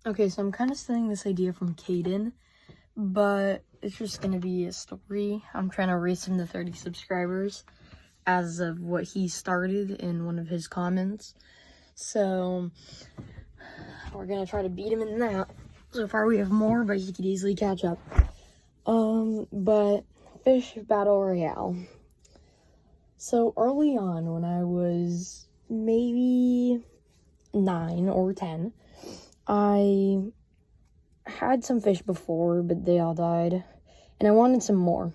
Okay, so I'm kind of stealing this idea from Caden, but it's just gonna be a story. I'm trying to race him to 30 subscribers as of what he started in one of his comments. So we're gonna try to beat him in that. So far we have more, but he could easily catch up. But Fish Battle Royale. So early on, when I was maybe 9 or 10, I had some fish before, but they all died, and I wanted some more.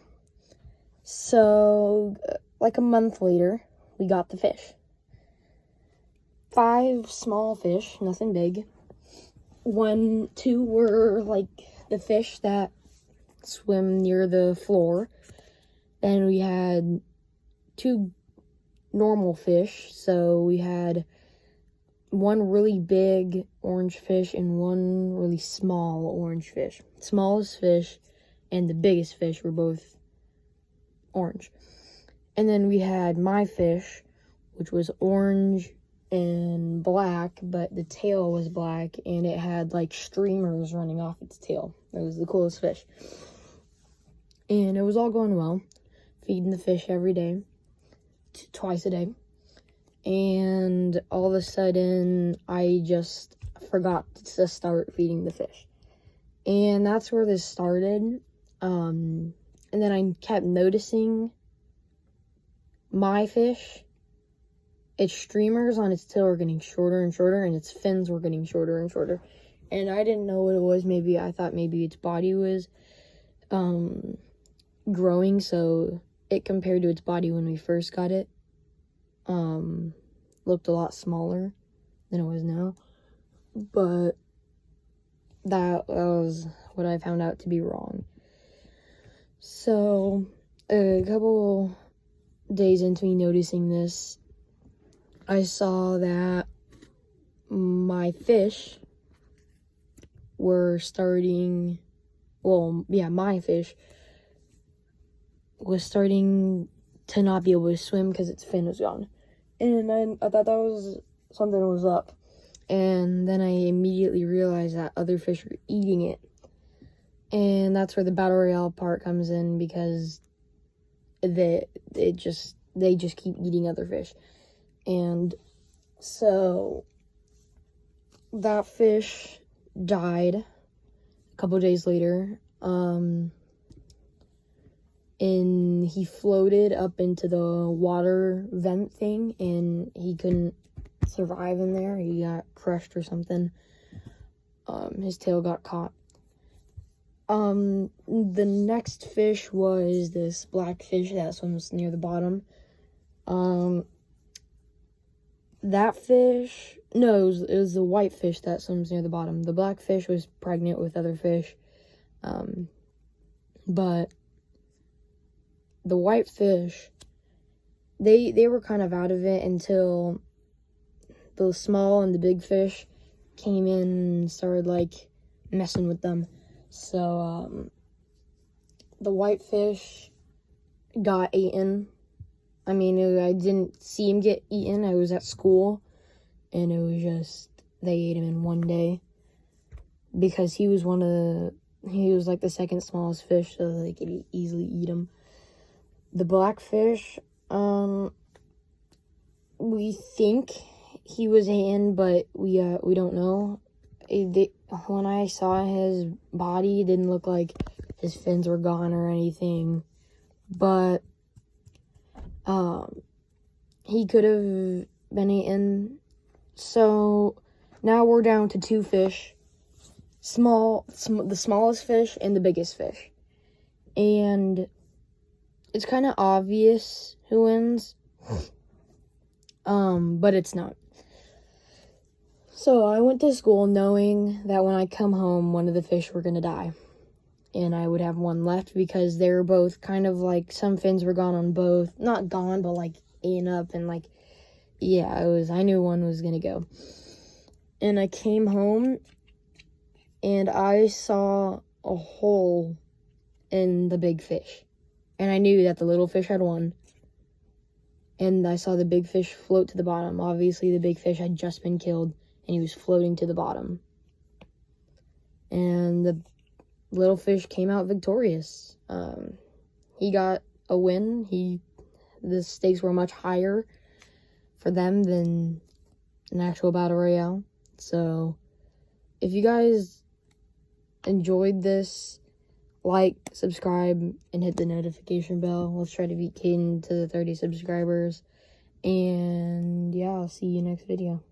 So, like a month later, we got the fish. 5 small fish, nothing big. 2 were like the fish that swim near the floor. Then we had 2 normal fish, so we had 1 really big orange fish and 1 really small orange fish. The smallest fish and the biggest fish were both orange. And then we had my fish, which was orange and black, but the tail was black and it had like streamers running off its tail. It was the coolest fish. And it was all going well, feeding the fish every day, twice a day. And all of a sudden, I just forgot to start feeding the fish. And that's where this started. And then I kept noticing my fish, its streamers on its tail were getting shorter and shorter, and its fins were getting shorter and shorter. And I didn't know what it was. I thought maybe its body was growing, so it compared to its body when we first got it. Looked a lot smaller than it was now, but that was what I found out to be wrong. So a couple days into me noticing this, I saw that my fish were starting, my fish was starting to not be able to swim because its fin was gone. And I thought that was something was up. And then I immediately realized that other fish were eating it. And that's where the Battle Royale part comes in, because they just keep eating other fish. And so that fish died a couple days later. And he floated up into the water vent thing, and he couldn't survive in there. He got crushed or something. His tail got caught. The next fish was this black fish that swims near the bottom. That fish, no, it was the white fish that swims near the bottom. The black fish was pregnant with other fish. But the white fish, they were kind of out of it until the small and the big fish came in and started like messing with them. So the white fish got eaten. I didn't see him get eaten. I was at school, and it was just, they ate him in one day because he was like the second smallest fish, so they could easily eat him. The black fish, we think he was eaten, but we don't know. When I saw his body, it didn't look like his fins were gone or anything, but he could have been eaten. So now we're down to 2 fish, the smallest fish and the biggest fish, and it's kind of obvious who wins, but it's not. So I went to school knowing that when I come home, one of the fish were going to die, and I would have 1 left because they were both kind of like, some fins were gone on both. Not gone, but like eaten up, and like, I knew one was going to go. And I came home, and I saw a hole in the big fish. And I knew that the little fish had won. And I saw the big fish float to the bottom. Obviously, the big fish had just been killed, and he was floating to the bottom. and the little fish came out victorious. He got a win. The stakes were much higher for them than an actual battle royale. So if you guys enjoyed this, like, subscribe, and hit the notification bell. Let's try to beat Caden to the 30 subscribers. And yeah, I'll see you next video.